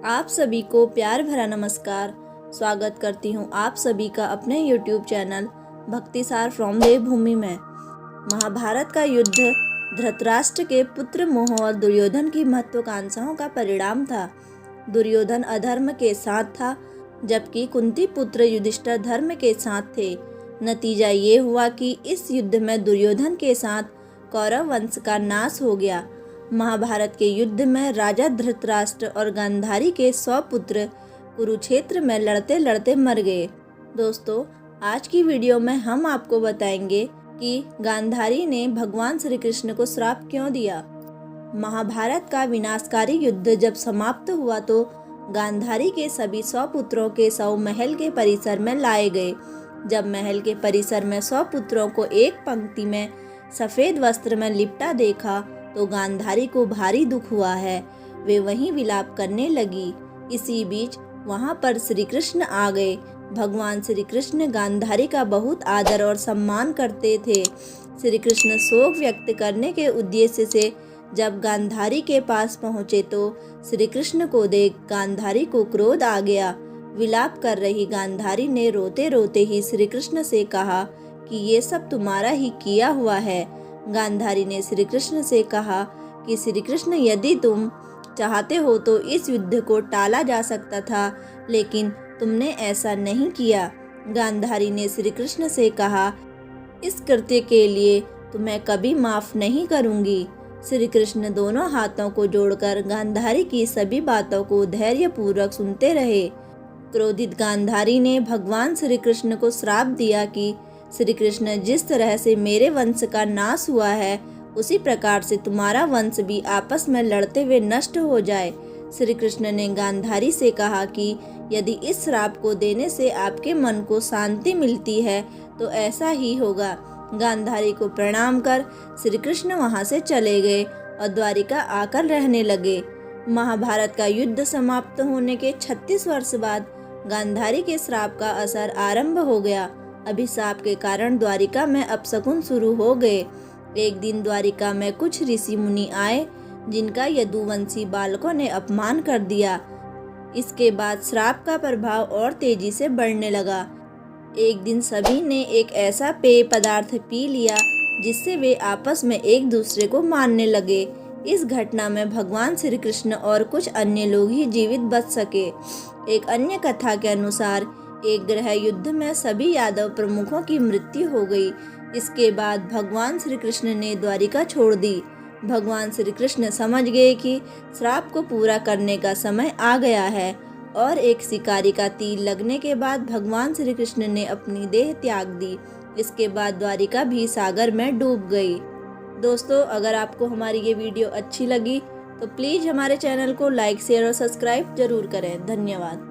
आप सभी को प्यार भरा नमस्कार। स्वागत करती हूँ आप सभी का अपने YouTube चैनल भक्तिसार फ्रॉम देवभूमि में। महाभारत का युद्ध धृतराष्ट्र के पुत्र मोह और दुर्योधन की महत्वाकांक्षाओं का परिणाम था। दुर्योधन अधर्म के साथ था, जबकि कुंती पुत्र युधिष्ठिर धर्म के साथ थे। नतीजा ये हुआ कि इस युद्ध में दुर्योधन के साथ कौरव वंश का नाश हो गया। महाभारत के युद्ध में राजा धृतराष्ट्र और गांधारी के 100 पुत्र कुरुक्षेत्र में लड़ते लड़ते मर गए। दोस्तों, आज की वीडियो में हम आपको बताएंगे कि गांधारी ने भगवान श्री कृष्ण को श्राप क्यों दिया। महाभारत का विनाशकारी युद्ध जब समाप्त हुआ तो गांधारी के सभी 100 पुत्रों के शव महल के परिसर में लाए गए। जब महल के परिसर में 100 पुत्रों को एक पंक्ति में सफेद वस्त्र में लिपटा देखा तो गांधारी को भारी दुख हुआ है। वे वहीं विलाप करने लगी। इसी बीच वहां पर श्री कृष्ण आ गए। भगवान श्री कृष्ण गांधारी का बहुत आदर और सम्मान करते थे। श्री कृष्ण शोक व्यक्त करने के उद्देश्य से जब गांधारी के पास पहुंचे तो श्री कृष्ण को देख गांधारी को क्रोध आ गया। विलाप कर रही गांधारी ने रोते रोते ही श्री कृष्ण से कहा कि ये सब तुम्हारा ही किया हुआ है। गांधारी ने श्री कृष्ण से कहा कि श्री कृष्ण, यदि तुम चाहते हो तो इस युद्ध को टाला जा सकता था, लेकिन तुमने ऐसा नहीं किया। गांधारी ने श्री कृष्ण से कहा, इस कृत्य के लिए तुम्हें कभी माफ नहीं करूंगी। श्री कृष्ण दोनों हाथों को जोड़कर गांधारी की सभी बातों को धैर्यपूर्वक सुनते रहे। क्रोधित गांधारी ने भगवान श्री कृष्ण को श्राप दिया कि श्री कृष्ण, जिस तरह से मेरे वंश का नाश हुआ है उसी प्रकार से तुम्हारा वंश भी आपस में लड़ते हुए नष्ट हो जाए। श्री कृष्ण ने गांधारी से कहा कि यदि इस श्राप को देने से आपके मन को शांति मिलती है तो ऐसा ही होगा। गांधारी को प्रणाम कर श्री कृष्ण वहां से चले गए और द्वारिका आकर रहने लगे। महाभारत का युद्ध समाप्त होने के 36 वर्ष बाद गांधारी के श्राप का असर आरंभ हो गया। अभिशाप के कारण द्वारिका में अपशकुन शुरू हो गए। एक दिन द्वारिका में कुछ ऋषि मुनि आए जिनका यदुवंशी बालकों ने अपमान कर दिया। इसके बाद श्राप का प्रभाव और तेजी से बढ़ने लगा। एक दिन सभी ने एक ऐसा पेय पदार्थ पी लिया जिससे वे आपस में एक दूसरे को मारने लगे। इस घटना में भगवान श्री कृष्ण और कुछ अन्य लोग ही जीवित बच सके। एक अन्य कथा के अनुसार एक ग्रह युद्ध में सभी यादव प्रमुखों की मृत्यु हो गई। इसके बाद भगवान श्री कृष्ण ने द्वारिका छोड़ दी। भगवान श्री कृष्ण समझ गए कि श्राप को पूरा करने का समय आ गया है और एक शिकारी का तीर लगने के बाद भगवान श्री कृष्ण ने अपनी देह त्याग दी। इसके बाद द्वारिका भी सागर में डूब गई। दोस्तों, अगर आपको हमारी ये वीडियो अच्छी लगी तो प्लीज़ हमारे चैनल को लाइक, शेयर और सब्सक्राइब जरूर करें। धन्यवाद।